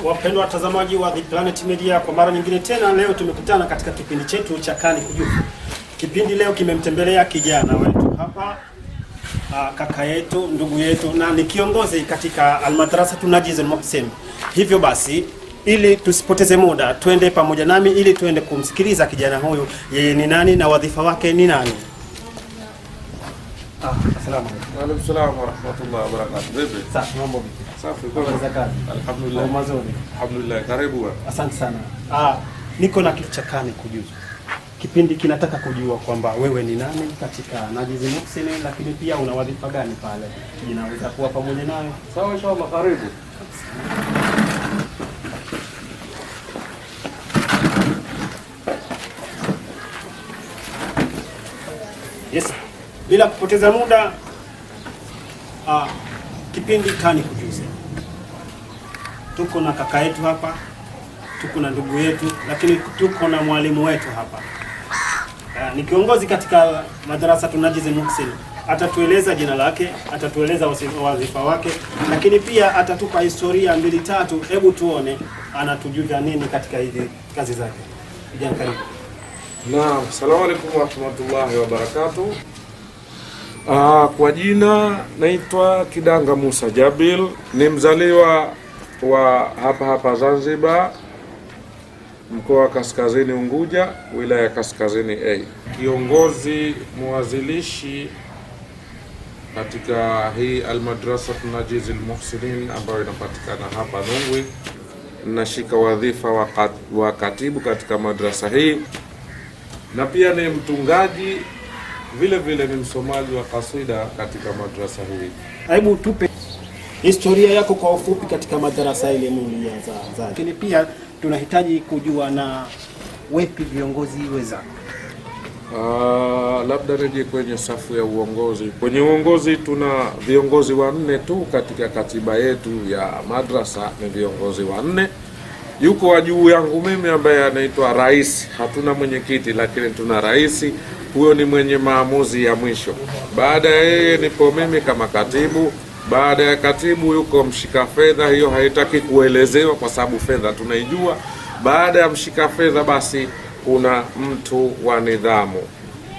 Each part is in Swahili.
Wapendwa watazamaji wa The Planet Media, kwa mara nyingine tena leo tumekutana katika kipindi chetu cha Kani Kujufu. Kipindi leo kimemtembelea kijana wetu hapa, kaka yetu, ndugu yetu, na ni kiongozi katika Al-Madrasatu Najiz Al-Muhsin. Hivyo basi, ili tusipoteze muda, twende pamoja nami ili tuende kumsikiliza kijana huyu, yeye ni nani na wadhifa wake ni nani. Assalamu alaykum. Wa alaykum salaam wa rahmatullahi wa barakatuh. Vipi? Safi, mambo vipi? Safi, kwa zakati. Alhamdulillah. Mazuri. Alhamdulillah. Karibu. Asante sana. Niko na kitu cha Kani Kujufu. Kipindi kinataka kujua kwamba wewe ni nani katika Najiz Al-Muhsin, lakini pia una wadhifa gani pale. Ninaweza kuwa pamoja nayo. Sawa, inshallah, karibu. Yes. Bila kupoteza muda, kipindi Kani Kujufu. Tuko na kaka yetu hapa, tuko na ndugu yetu, lakini tuko na mwalimu wetu hapa. Ni kiongozi katika Madrasatu Najiz Al-Muhsin. Atatueleza jina lake, atatueleza wadhifa wake, lakini pia atatupa historia mbili tatu. Hebu tuone anatujuza nini katika hizi kazi zake. Kijana, karibu. Naam, assalamu alaykum wa rahmatullahi wa barakatuh. Kwa jina naitwa Kidanga Musa Jabil, ni mzaliwa wa hapa Zanzibar, mkoa wa Kaskazini Unguja, wilaya ya Kaskazini A. Kiongozi muanzilishi katika hii Al-Madrasatu Najiz Al-Muhsin ambayo inapatikana hapa Nungwi. Nashika wadhifa wa katibu katika madrasa hii, na pia ni mtungaji, vile vile ni msomaji wa kasida katika madrasa hii. Hebu tupe historia yako kwa ufupi katika madrasa ile ya za. Lakini pia tunahitaji kujua na wepi viongozi wenzako. Labda rejea kwenye safu ya uongozi. Kwenye uongozi tuna viongozi wanne tu katika katiba yetu ya madrasa, ni viongozi wanne. Yuko wa juu yangu mimi ambaye anaitwa rais. Hatuna mwenyekiti, lakini tuna rais. Huyo ni mwenye maamuzi ya mwisho. Baada ya yeye nipo mimi kama katibu. Baada ya katibu yuko mshika fedha, hiyo haitaki kuelezewa kwa sababu fedha tunaijua. Baada ya mshika fedha basi kuna mtu wa nidhamu,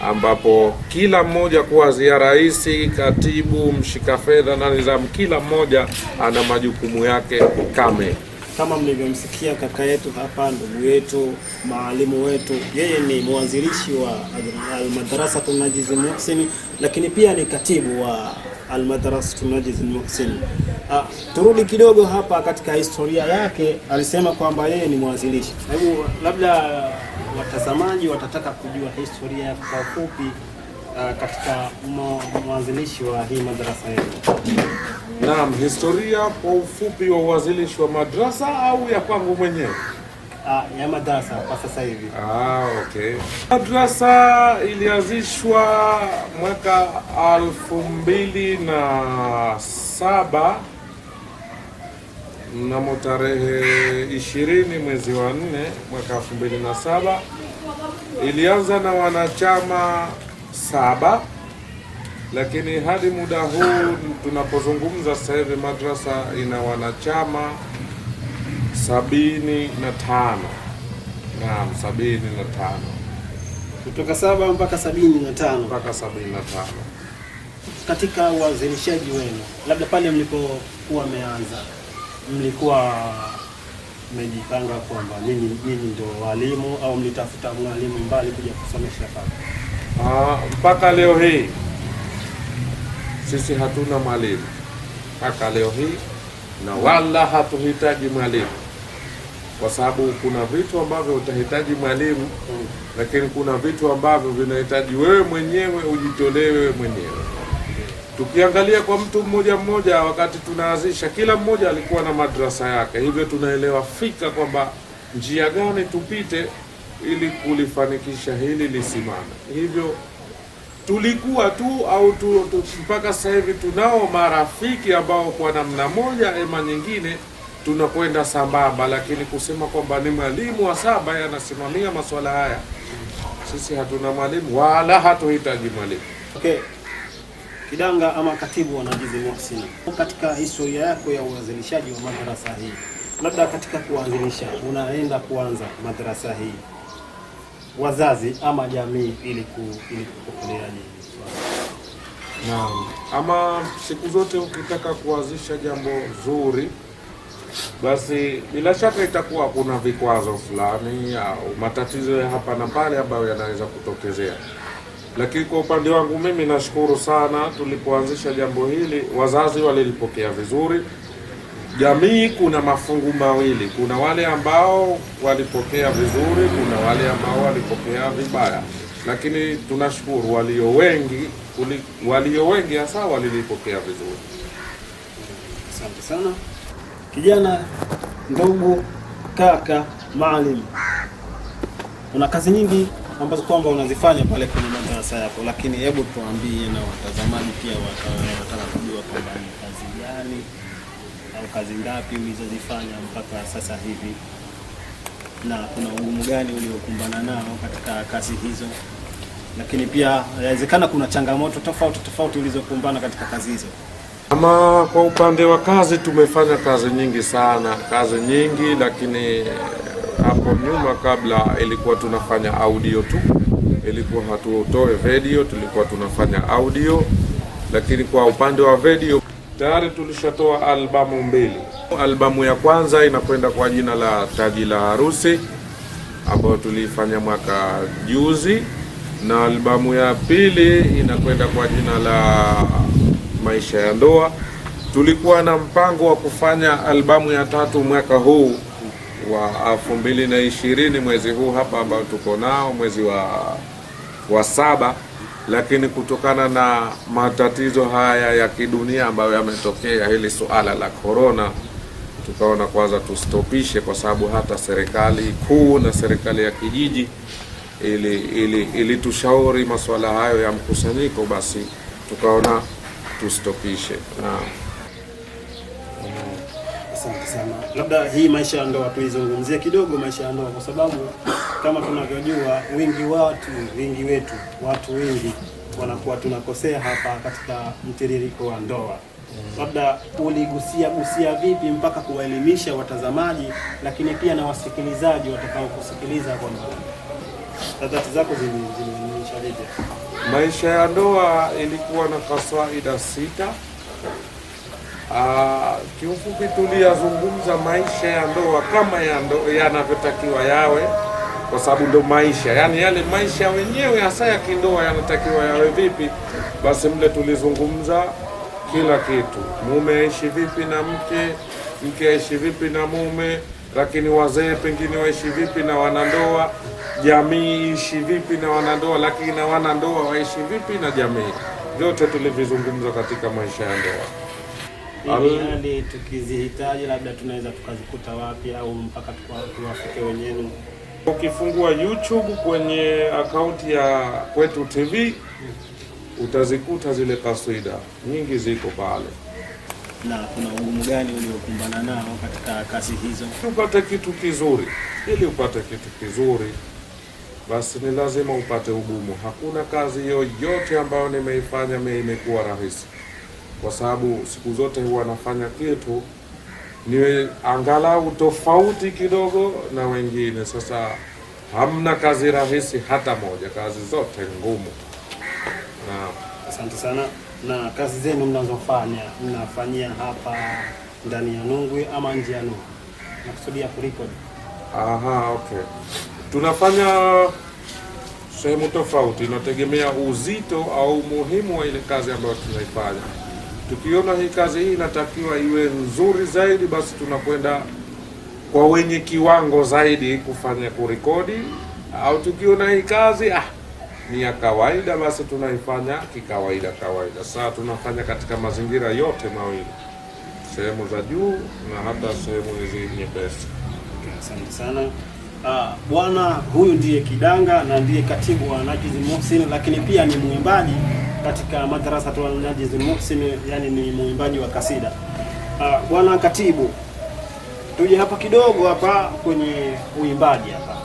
ambapo kila mmoja kuanzia rais, katibu, mshika fedha na nidhamu, kila mmoja ana majukumu yake kamili. Kama mlivyomsikia kaka yetu hapa, ndugu yetu, maalimu wetu, yeye ni mwanzilishi wa Al-Madrasatu Najiz Al-Muhsin, lakini pia ni katibu wa Al-Madrasatu Najiz Al-Muhsin. Turudi kidogo hapa katika historia yake. Alisema kwamba yeye ni mwanzilishi. Hebu labda watazamaji watataka kujua historia yake kwa ufupi katika mwanzilishi wa hii madrasa yetu. Naam, historia kwa ufupi wa uanzilishi wa madrasa au ya kwangu mwenyewe? Ya madrasa kwa sasa hivi. Okay. Madrasa ilianzishwa mwaka 2007 mnamo tarehe 20 mwezi wa 4 mwaka 2007. Ilianza na wanachama 7, lakini hadi muda huu tunapozungumza sasa hivi madrasa ina wanachama 75. Naam, 75. Kutoka 7 mpaka 75. Mpaka 75. Katika uanzilishaji wenu, labda pale mlipokuwa mmeanza, mlikuwa mmejipanga kwamba ninyi ndio walimu au mlitafuta mwalimu mbali kuja kusomesha pale? Mpaka leo hii sisi hatuna mwalimu mpaka leo hii, na wala hatuhitaji mwalimu, kwa sababu kuna vitu ambavyo utahitaji mwalimu, lakini kuna vitu ambavyo vinahitaji wewe mwenyewe ujitolewe mwenyewe. Tukiangalia kwa mtu mmoja mmoja, wakati tunaanzisha, kila mmoja alikuwa na madrasa yake, hivyo tunaelewa fika kwamba njia gani tupite ili kulifanikisha hili lisimame. Hivyo tulikuwa tu mpaka sasa hivi tunao marafiki ambao kwa namna moja ama nyingine tunakwenda sambamba, lakini kusema kwamba ni mwalimu wa saba anasimamia masuala haya, sisi hatuna mwalimu wala hatuhitaji mwalimu. Okay. Kidanga ama katibu wa Najiz Al-Muhsin, katika historia yako ya uanzilishaji wa madrasa hii, labda katika kuanzilisha, unaenda kuanza madrasa hii, wazazi ama jamii ili kupokeleaje? Naam, ama siku zote ukitaka kuanzisha jambo zuri, basi bila shaka itakuwa kuna vikwazo fulani au matatizo ya hapa na pale ambayo yanaweza kutokezea. Lakini kwa upande wangu mimi nashukuru sana, tulipoanzisha jambo hili wazazi walilipokea vizuri. Jamii kuna mafungu mawili, kuna wale ambao walipokea vizuri, kuna wale ambao walipokea vibaya, lakini tunashukuru walio wengi hasa walilipokea vizuri. Asante sana kijana, ndugu, kaka, Maalim, una kazi nyingi ambazo kwamba unazifanya pale kwenye madrasa yako, lakini hebu tuambie na watazamaji pia wataka kujua kwamba ni kazi gani au kazi ngapi ulizozifanya mpaka sasa hivi, na kuna ugumu gani uliokumbana nao katika kazi hizo, lakini pia inawezekana kuna changamoto tofauti ulizokumbana katika kazi hizo. Ama kwa upande wa kazi tumefanya kazi nyingi sana, lakini hapo nyuma kabla ilikuwa tunafanya audio tu, ilikuwa hatutoe video, tulikuwa tunafanya audio. Lakini kwa upande wa video tayari tulishatoa albamu 2. Albamu ya kwanza inakwenda kwa jina la Taji la Harusi ambayo tulifanya mwaka juzi, na albamu ya pili inakwenda kwa jina la Maisha ya Ndoa. Tulikuwa na mpango wa kufanya albamu ya 3 mwaka huu wa 2020 mwezi huu hapa ambao tuko nao, mwezi wa 7, lakini kutokana na matatizo haya ya kidunia ambayo yametokea, hili suala la corona, tukaona kwanza tustopishe, kwa sababu hata serikali kuu na serikali ya kijiji ili tushauri masuala hayo ya mkusanyiko, basi tukaona tustopishe. Asante sana. Labda hii maisha ya ndoa tuizungumzie kidogo, maisha ya ndoa, kwa sababu kama tunavyojua watu wengi wanakuwa tunakosea hapa katika mtiririko wa ndoa. Labda uligusia vipi mpaka kuwaelimisha watazamaji, lakini pia na wasikilizaji watakao kusikiliza kwamba tatizo zako zilionyesha vipi? Maisha ya ndoa ilikuwa na kawaida 6. Kiufupi tuliyazungumza maisha ya ndoa kama yanavyotakiwa yawe, kwa sababu ndo maisha, yani yale maisha wenyewe hasa ya kindoa yanatakiwa yawe vipi. Basi mle tulizungumza kila kitu, mume aishi vipi na mke aishi vipi na mume, lakini wazee pengine waishi vipi na wanandoa, jamii ishi vipi na wanandoa, lakini na wanandoa waishi vipi na jamii. Vyote tulivizungumza katika maisha ya ndoa. Hali tukizihitaji labda tunaweza tukazikuta wapi, au mpaka tuwafike wenyewe? Ukifungua YouTube kwenye akaunti ya Kwetu TV utazikuta zile kaswida nyingi, ziko pale. Na kuna ugumu gani uliokumbana nao katika kazi hizo? Upate kitu kizuri, ili upate kitu kizuri basi ni lazima upate ugumu. Hakuna kazi yoyote ambayo nimeifanya imekuwa rahisi, kwa sababu siku zote huwa nafanya kitu niwe angalau tofauti kidogo na wengine. Sasa hamna kazi rahisi hata moja, kazi zote ngumu. Asante sana. Na kazi zenu mnafanyia hapa ndani ya Nungwi ama nje ya Nungwi? Nakusudia kurekodi. Okay. Tunafanya sehemu tofauti, inategemea uzito au umuhimu wa ile kazi ambayo tunaifanya. Tukiona hii kazi hii inatakiwa iwe nzuri zaidi, basi tunakwenda kwa wenye kiwango zaidi kufanya kurekodi, au tukiona hii kazi ni ya kawaida, basi tunaifanya kikawaida. Sasa tunafanya katika mazingira yote mawili, sehemu za juu na hata sehemu hizi nyepesi. Asante sana. Bwana huyu ndiye Kidanga na ndiye katibu wa Najiz Muhsin, lakini pia ni mwimbaji katika madrasa ya Najiz Muhsin, yani ni mwimbaji wa kasida. Bwana katibu, tuje hapa kidogo hapa kwenye uimbaji hapa.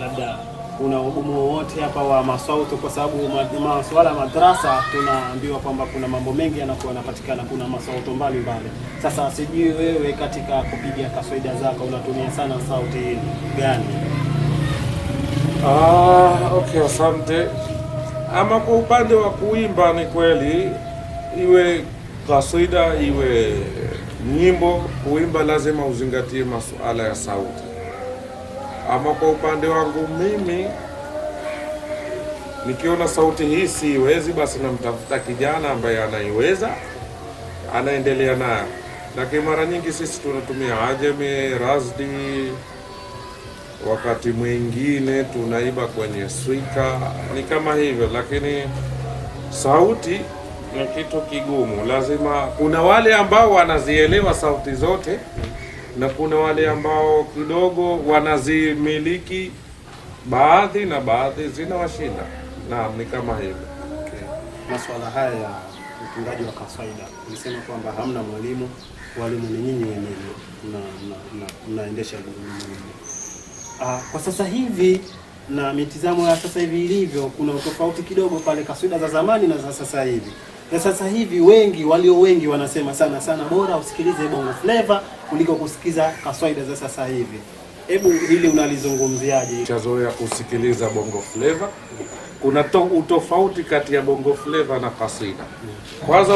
Labda kuna ugumu wowote hapa wa masauti, kwa sababu masuala ya madrasa tunaambiwa kwamba kuna mambo mengi yanakuwa yanapatikana, kuna masauti mbalimbali. Sasa sijui wewe katika kupiga kaswida zako unatumia sana sauti gani? Okay, asante. Ama kwa upande wa kuimba ni kweli, iwe kaswida iwe nyimbo, kuimba lazima uzingatie masuala ya sauti. Ama kwa upande wangu mimi, nikiona sauti hii siwezi, basi namtafuta kijana ambaye anaiweza, anaendelea nayo. Lakini mara nyingi sisi tunatumia ajemi, razdi, wakati mwingine tunaiba kwenye swika, ni kama hivyo. Lakini sauti ni kitu kigumu, lazima kuna wale ambao wanazielewa sauti zote na kuna wale ambao kidogo wanazimiliki baadhi na baadhi zinawashinda. Naam, ni kama hivyo. Okay. Masuala haya ya utungaji wa kaswida, ulisema kwamba hamna mwalimu, walimu ni nyinyi wenyewe mnaendesha gurudumu. Kwa sasa hivi na mitizamo ya sasa hivi ilivyo, kuna utofauti kidogo pale kaswida za zamani na za sasa hivi. Na sasa hivi walio wengi wanasema sana bora usikilize bongo flavor kuliko kusikiza kaswida za sasa hivi. Hebu hili unalizungumziaje? Chazoea kusikiliza bongo flavor. Kuna utofauti kati ya bongo flavor na kaswida. Kwanza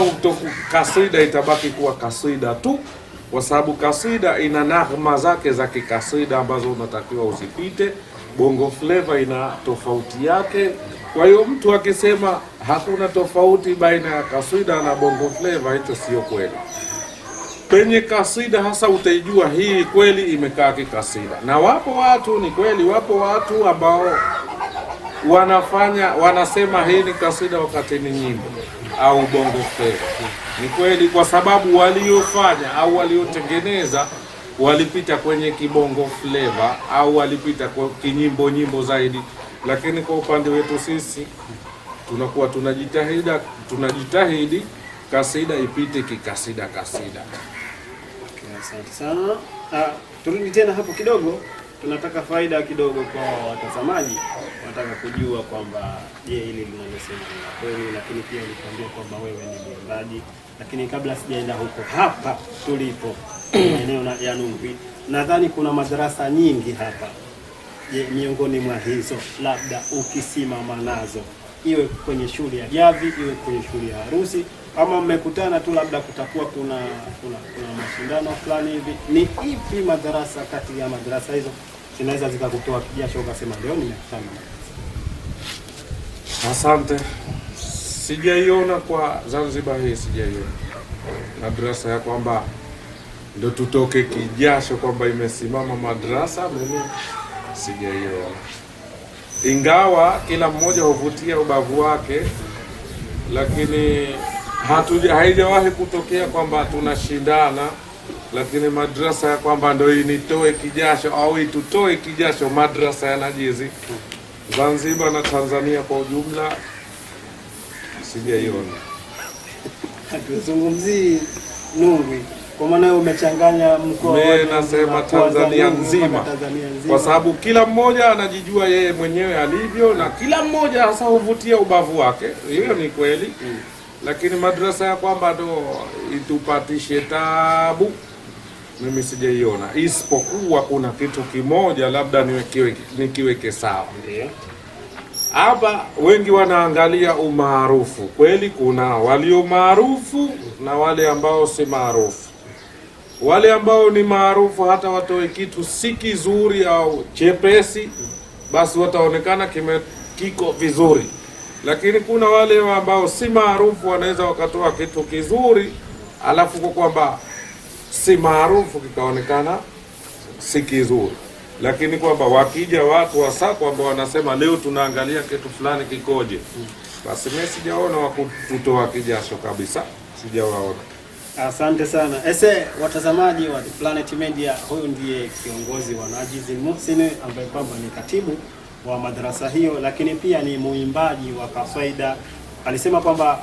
kaswida itabaki kuwa kaswida tu, kwa sababu kaswida ina nagma zake za kikaswida ambazo unatakiwa usipite. Bongo flavor ina tofauti yake. Kwa hiyo mtu akisema hakuna tofauti baina ya kaswida na bongo flavor, hicho sio kweli. Penye kaswida hasa utaijua hii kweli imekaa kikaswida. Na wapo watu, ni kweli wapo watu ambao wanasema hii ni kaswida wakati ni nyimbo au bongo flavor. Ni kweli, kwa sababu waliofanya au waliotengeneza walipita kwenye kibongo flavor au walipita kwa nyimbo zaidi. Lakini kwa upande wetu sisi tunakuwa tunajitahidi kasida ipite kikasida. Okay, asante sana. Turudi tena hapo kidogo, tunataka faida kidogo kwa watazamaji. Wanataka kujua kwamba je, hili linalosema ni kweli, lakini pia ulituambia kwamba wewe ni mwimbaji. Lakini kabla sijaenda huko, hapa tulipo eneo ya Nungwi, nadhani kuna madarasa nyingi hapa. Je, miongoni mwa hizo labda ukisimama nazo, iwe kwenye shule ya Javi, iwe kwenye shule ya harusi, ama mmekutana tu labda kutakuwa kuna mashindano fulani hivi, ni ipi madarasa kati ya madarasa hizo zinaweza zikakutoa kijasho ukasema leo nimekutana? Asante. Sijaiona kwa Zanzibar hii, sijaiona madrasa ya kwamba ndio tutoke kijasho kwamba imesimama madrasa, mimi sijaiona. Ingawa kila mmoja huvutia ubavu wake, lakini haijawahi kutokea kwamba tunashindana, lakini madrasa ya kwamba ndio initoe kijasho au itutoe kijasho, madrasa ya Najizi Zanzibar na Tanzania kwa ujumla sijaiona. Hatuzungumzii Nungwi kwa maana umechanganya mkoa wote, mimi nasema Tanzania nzima, kwa sababu kila mmoja anajijua yeye mwenyewe alivyo na kila mmoja hasa huvutia ubavu wake. Hiyo ni kweli. Lakini madrasa ya kwamba ndo itupatishe tabu, mimi sijaiona, isipokuwa kuna kitu kimoja labda nikiweke sawa. Hapa wengi wanaangalia umaarufu. Kweli kuna walio maarufu na wale ambao si maarufu. Wale ambao ni maarufu hata watoe kitu si kizuri au chepesi, basi wataonekana kiko vizuri. Lakini kuna wale ambao si maarufu wanaweza wakatoa kitu kizuri, alafu kwa kwamba si maarufu kikaonekana si kizuri. Lakini kwamba wakija watu hasa kwamba wanasema leo tunaangalia kitu fulani kikoje, basi mimi sijaona wakutoa kijasho kabisa, sijawaona. Asante sana. Watazamaji wa The Planet Media, huyu ndiye kiongozi wa Najizi Muhsin ambaye kwamba ni katibu wa madrasa hiyo, lakini pia ni muimbaji wa kaswida. Alisema kwamba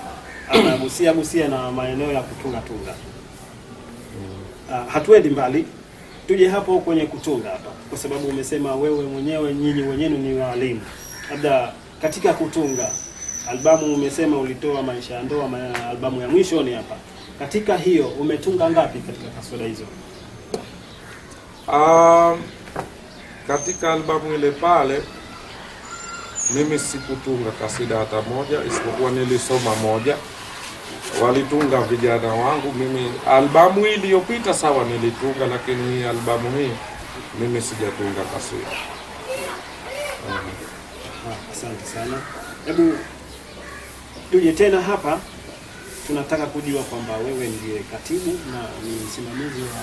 anagusia na maeneo ya kutunga. Hatuendi mbali, tuje hapo kwenye kutunga hapa, kwa sababu umesema wewe mwenyewe, nyinyi wenyewe ni walimu. Labda katika kutunga albamu, umesema ulitoa maisha ya ndoa, albamu ya mwisho ni hapa. katika hiyo umetunga ngapi katika kaswida hizo? Katika albamu ile pale mimi sikutunga kasida hata moja, isipokuwa nilisoma moja, walitunga vijana wangu. Mimi albamu hii iliyopita sawa nilitunga, lakini hii albamu hii mimi sijatunga kasida. Asante sana. Hebu tuje tena hapa, tunataka kujua kwamba wewe ndiye katibu na ni msimamizi wa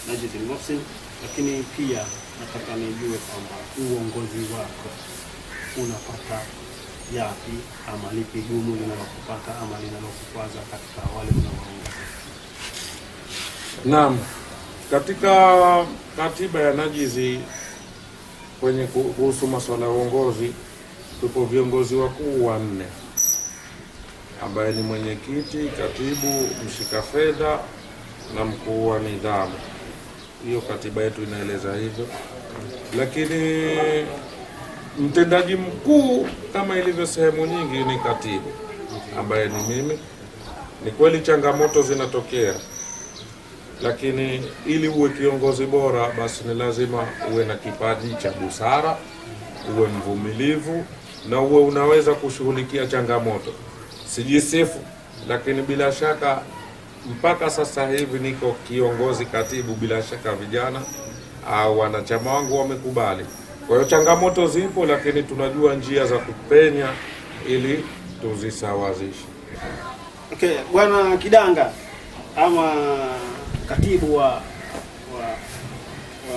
Najid al-Muhsin, lakini pia nataka nijue kwamba uongozi wako unapata yapi, ama lipi gumu linalokupata ama linalokukwaza katika wale unaoongoza? Naam, katika katiba ya Najizi kwenye kuhusu masuala ya uongozi tupo viongozi wakuu 4 ambaye ni mwenyekiti, katibu, mshika fedha na mkuu wa nidhamu. Hiyo katiba yetu inaeleza hivyo, lakini mtendaji mkuu kama ilivyo sehemu nyingi ni katibu ambaye ni mimi. Ni kweli changamoto zinatokea, lakini ili uwe kiongozi bora basi ni lazima uwe na kipaji cha busara, uwe mvumilivu na uwe unaweza kushughulikia changamoto. Sijisifu, lakini bila shaka mpaka sasa hivi niko kiongozi katibu, bila shaka vijana au wanachama wangu wamekubali. Kwa hiyo changamoto zipo, lakini tunajua njia za kupenya ili tuzisawazishe. Okay, Bwana Kidanga ama katibu wa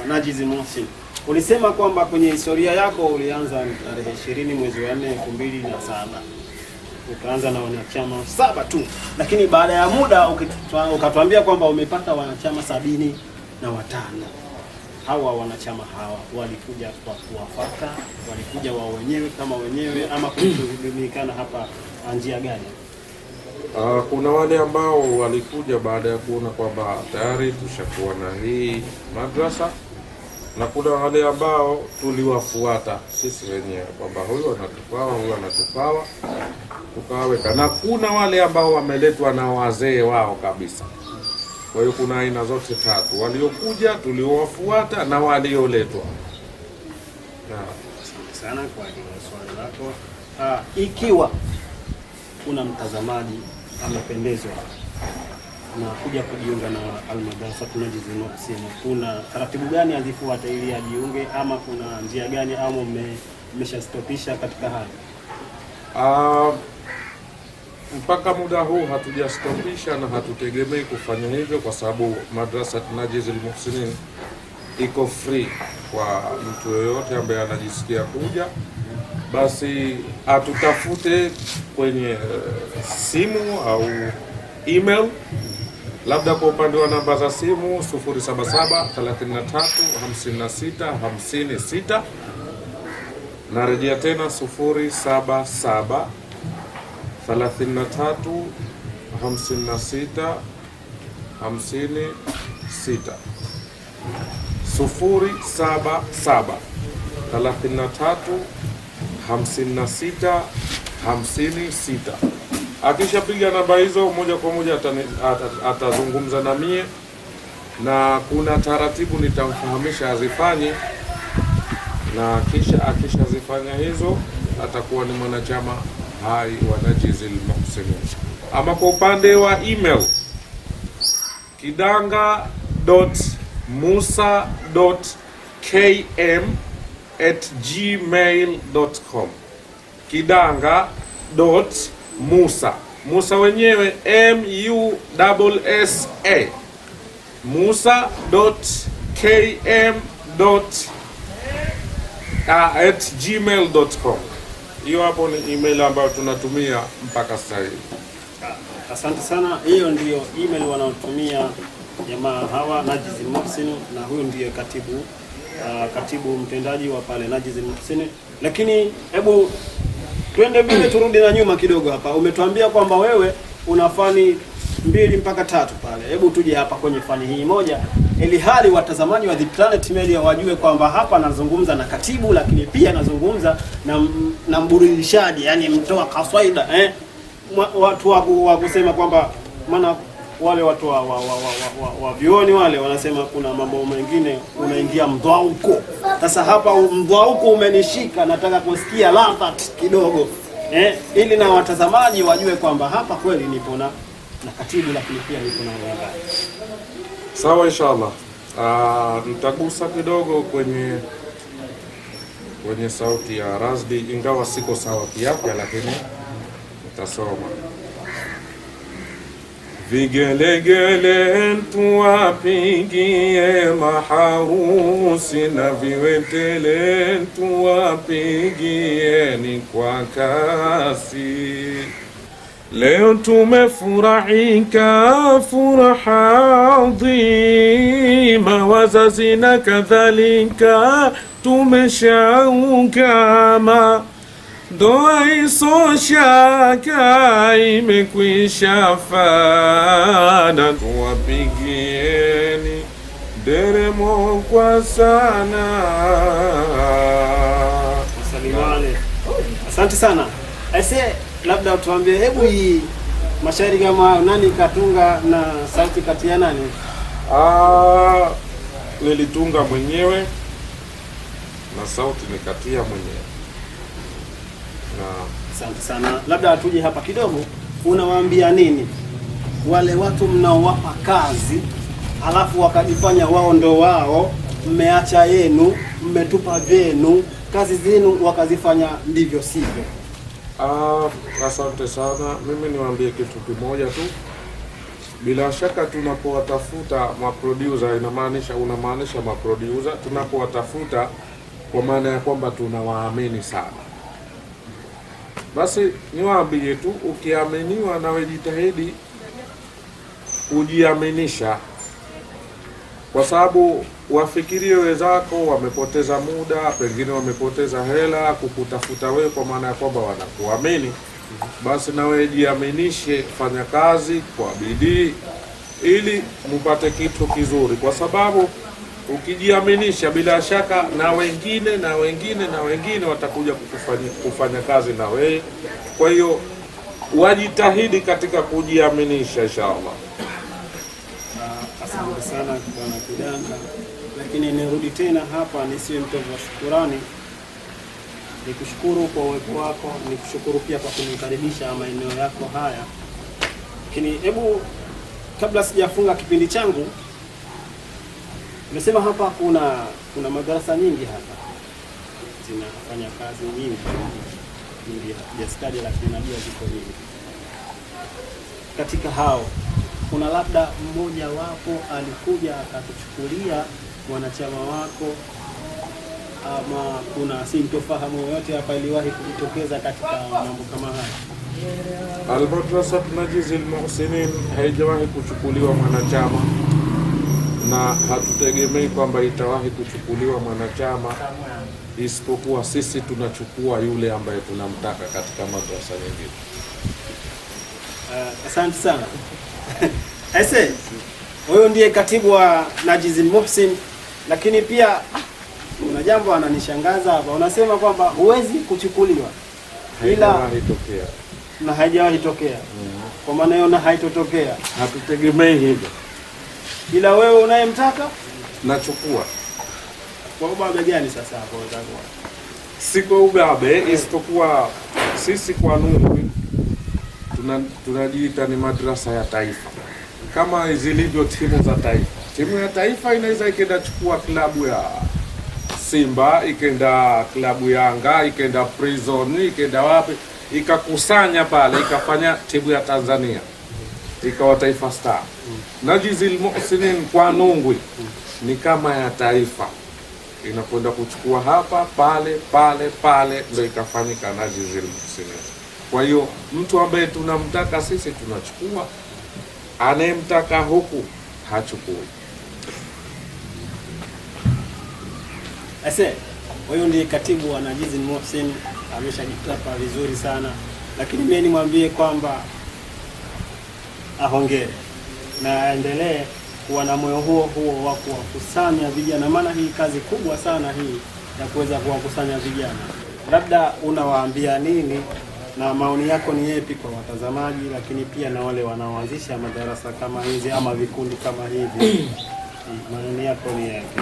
Najid al-Muhsin, ulisema kwamba kwenye historia yako ulianza tarehe 20 mwezi wa 4 2007. Ukaanza na wanachama 7 tu, lakini baada ya muda ukatuambia kwamba umepata wanachama 75. Hawa wanachama hawa walikuja kwa kuwafuata, walikuja wao wenyewe kama wenyewe, ama kujulikana hapa njia gani? Kuna wale ambao walikuja baada ya kuona kwamba tayari tushakuwa na hii madrasa, na kuna wale ambao tuliwafuata sisi wenyewe kwamba huyu anatupawa, huyu anatupawa, tukaweka. Na kuna wale ambao wameletwa na wazee wao kabisa. Kwa hiyo kuna aina zote 3, waliokuja, tuliowafuata na walioletwa. Asante sana kwa swali lako. Ikiwa kuna mtazamaji amependezwa na kuja kujiunga na Al-Madrasa Najid al-Muhsin, kuna taratibu gani azifuate ili ajiunge, ama kuna njia gani au mmeshastopisha katika hali? Mpaka muda huu hatujastopisha na hatutegemei kufanya hivyo, kwa sababu Madrasa Najid al-Muhsin iko free kwa mtu yoyote ambaye anajisikia kuja. Basi atutafute kwenye simu au email, labda kwa upande wa namba za simu 077 33 56 56. Narejea tena 077 33 56 56. 077 33 56 56. Akishapiga namba hizo moja kwa moja atazungumza na mie, na kuna taratibu nitamfahamisha azifanye, na kisha akishazifanya hizo atakuwa ni mwanachama hai wa Najid al-Muhsin. Ama kwa upande wa email kidanga.musa.km@gmail.com. kidanga.musa, Musa wenyewe MUSSA, musa.km@gmail.com. Hiyo hapo ni email ambayo tunatumia mpaka sasa hivi. Asante sana. Hiyo ndiyo email wanaotumia jamaa hawa Najid al-Muhsin, na huyu ndiye katibu mtendaji wa pale Najid al-Muhsin. Lakini hebu twende mbele, turudi na nyuma kidogo hapa. Umetuambia kwamba wewe una fani 2 mpaka 3 pale. Hebu tuje hapa kwenye fani hii moja, ili hali watazamaji wa The Planet Media wajue kwamba hapa nazungumza na katibu, lakini pia nazungumza na mburudishaji, yani mtoa kaswaida, watu wa kusema kwamba maana wale watu wa vioni wale wanasema kuna mambo mengine unaingia mdhauko. Sasa hapa mdhauko umenishika, nataka kusikia ladha kidogo ili na watazamaji wajue kwamba hapa kweli nipo na katibu, lakini pia nipo na mwangaji. Sawa, inshallah. Nitagusa kidogo kwenye sauti ya Razdi, ingawa siko sawa kiafya, lakini nitasoma. Vigelegele tuwapigie maharusi na viwetele tuwapigieni kwa kasi. Leo tumefurahika furaha adhima, wazazi na kadhalika tumeshaungama. Ndoa iso shaka imekwisha fana, tuwapigieni nderemo kwa sana. Asante sana. Aise, labda tuambie, hebu hii mashairi kama nani katunga na sauti kati ya nani? Nilitunga mwenyewe na sauti nikatia mwenyewe. Asante sana. Labda tuje hapa kidogo, unawaambia nini wale watu mnaowapa kazi alafu wakajifanya wao ndo wao, mmeacha yenu, mmetupa vyenu, kazi zenu wakazifanya ndivyo sivyo? Asante sana. Mimi niwaambie kitu kimoja tu. Bila shaka tunapowatafuta maproducer, unamaanisha maproducer, tunapowatafuta kwa maana ya kwamba tunawaamini sana. Basi niwaambie tu, ukiaminiwa nawe jitahidi kujiaminisha, kwa sababu wafikirie wenzako wamepoteza muda, pengine wamepoteza hela kukutafuta wewe, kwa maana ya kwamba wanakuamini. Basi na wewe jiaminishe, fanya kazi kwa bidii ili mpate kitu kizuri, kwa sababu ukijiaminisha bila shaka na wengine watakuja kufanya kazi na wewe. Kwa hiyo wajitahidi katika kujiaminisha inshallah. Asante sana Bwana Kidanga, lakini nirudi tena hapa nisiwe mtovu wa shukurani. Nikushukuru kwa uwepo wako, nikushukuru pia kwa kunikaribisha maeneo yako haya. Lakini hebu kabla sijafunga kipindi changu, nimesema hapa kuna madarasa nyingi hapa zinafanya kazi nyingi ya study, lakini najua ziko nyingi. Katika hao kuna labda mmoja wapo alikuja akakuchukulia wanachama wako, ama kuna sintofahamu yoyote hapa iliwahi kujitokeza katika mambo kama haya? Al-Madrasa Najiz al-Muhsinin haijawahi kuchukuliwa mwanachama, na hatutegemei kwamba itawahi kuchukuliwa mwanachama, isipokuwa sisi tunachukua yule ambaye tunamtaka katika madrasa nyingine. Asante sana. Aise, huyo ndiye katibu wa Najiz al-Muhsin, lakini pia kuna jambo ananishangaza hapa. Unasema kwamba huwezi kuchukuliwa haijawahi tokea. Kwa maana hiyo na haitotokea. Hatutegemei hivyo. Ila wewe unayemtaka nachukua. Kwa ubabe gani sasa hapo wenzangu? Si kwa ubabe, isipokuwa sisi kwa Nungwi tunajiita ni madrasa ya taifa, kama zilivyo timu za taifa. Timu ya taifa inaweza ikenda chukua klabu ya Simba, ikenda klabu ya Yanga, ikenda Prison, ikenda wapi, ikakusanya pale, ikafanya timu ya Tanzania, ikawa Taifa Star. Najiz al-Muhsinin kwa Nungwi ni kama ya taifa, inakwenda kuchukua hapa pale ndio ikafanyika Najiz al-Muhsinin. Kwa hiyo mtu ambaye tunamtaka sisi tunachukua, anayemtaka huku hachukui. Ase, huyo ndiye katibu wa Najiz al-Muhsin, ameshajitapa vizuri sana, lakini mimi nimwambie kwamba ahongere na aendelee kuwa na moyo huo wa kuwakusanya vijana, maana hii kazi kubwa sana hii ya kuweza kuwakusanya vijana. Labda unawaambia nini Na maoni yako ni yapi kwa watazamaji, lakini pia na wale wanaoanzisha madarasa kama hizi ama vikundi kama hivi? Maoni yako ni yapi?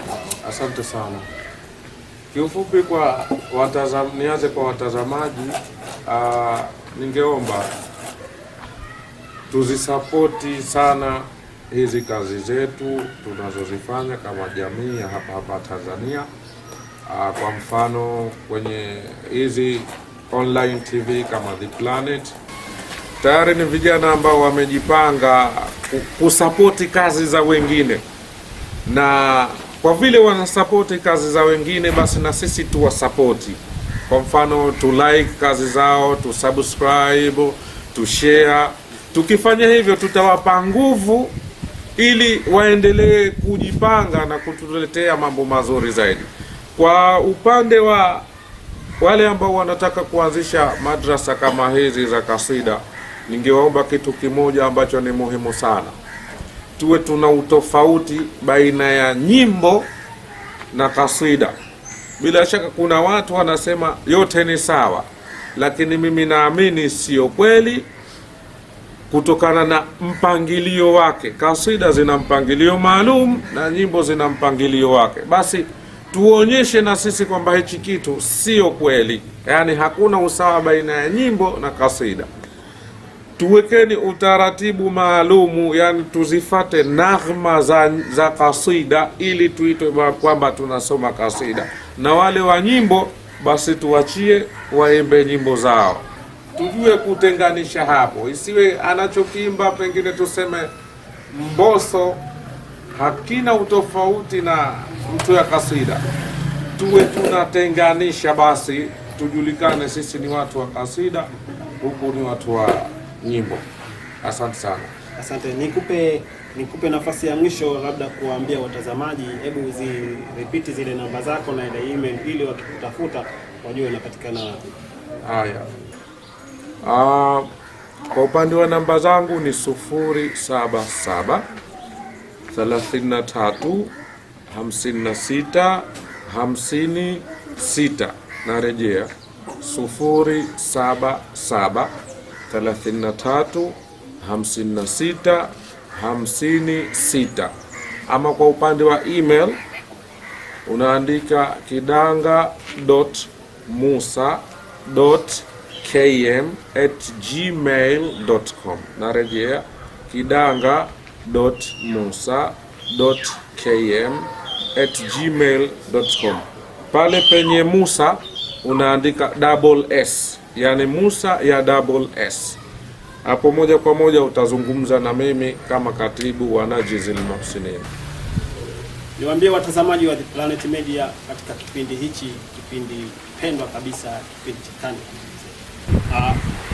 Asante sana. Kiufupi nianze kwa watazamaji, ningeomba tuzisapoti sana hizi kazi zetu tunazozifanya kama jamii ya hapa Tanzania. Kwa mfano kwenye hizi online TV kama The Planet, tayari ni vijana ambao wamejipanga kusapoti kazi za wengine, na kwa vile wanasapoti kazi za wengine, basi na sisi tuwasapoti. Kwa mfano tu like kazi zao, tu subscribe, tu share. Tukifanya hivyo tutawapa nguvu ili waendelee kujipanga na kutuletea mambo mazuri zaidi. Kwa upande wa wale ambao wanataka kuanzisha madrasa kama hizi za kasida, ningewaomba kitu kimoja ambacho ni muhimu sana. Tuwe tuna utofauti baina ya nyimbo na kasida. Bila shaka kuna watu wanasema yote ni sawa, lakini mimi naamini sio kweli, kutokana na mpangilio wake. Kasida zina mpangilio maalum na nyimbo zina mpangilio wake. Basi tuonyeshe na sisi kwamba hichi kitu sio kweli, yaani hakuna usawa baina ya nyimbo na kasida. Tuwekeni utaratibu maalumu, yani tuzifate naghma za kasida ili tuitwe kwamba tunasoma kasida, na wale wa nyimbo basi tuachie waimbe nyimbo zao. Tujue kutenganisha hapo, isiwe anachokiimba pengine tuseme Mbosso hakina utofauti na mtu ya kasida. Tuwe tunatenganisha, basi tujulikane sisi ni watu wa kasida, huku ni watu wa nyimbo. Asante sana. Asante. Nikupe nafasi ya mwisho, labda kuambia watazamaji, hebu repeat zile namba zako na ile email ili wakikutafuta wajue unapatikana wapi. Haya. Kwa upande wa namba zangu ni 077 33 56 56. Narejea 077 33 56 56. Ama kwa upande wa email unaandika kidanga.musa.km@gmail.com. Narejea kidanga.musa.km@gmail.com. Pale penye Musa unaandika double S, yani Musa ya double S. Hapo moja kwa moja utazungumza na mimi kama katibu wa Najizil Muhsinin. Niwaambie watazamaji wa The Planet Media, katika kipindi hichi, kipindi pendwa kabisa, kipindi cha Kanda,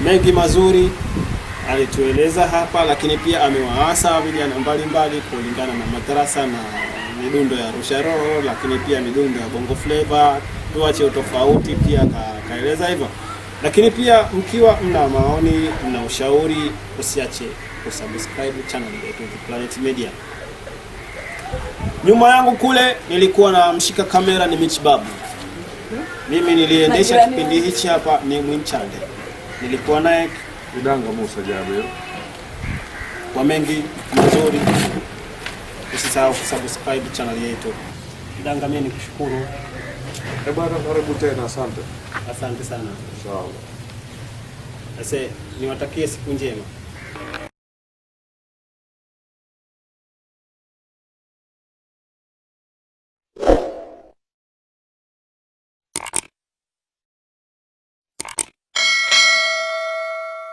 mengi mazuri alitueleza hapa, lakini pia amewaasa vijana mbalimbali kulingana na madarasa na midundo ya Arusha Roho, lakini pia midundo ya Bongo Flava. Tuache utofauti, pia kaeleza hivyo. Lakini pia mkiwa mna maoni, mna ushauri, usiache kusubscribe channel yetu The Planet Media. Nyuma yangu kule nilikuwa na mshika kamera ni Mitch Babu. Mimi niliendesha kipindi hichi hapa ni Mwinchande. Nilikuwa naye Kidanga Musa Jabir. Kwa mengi mazuri, usisahau kusubscribe channel yetu. Kidanga, mimi nikushukuru. Bwana, karibu tena. Asante. Asante sana. Sawa. Niwatakie siku njema.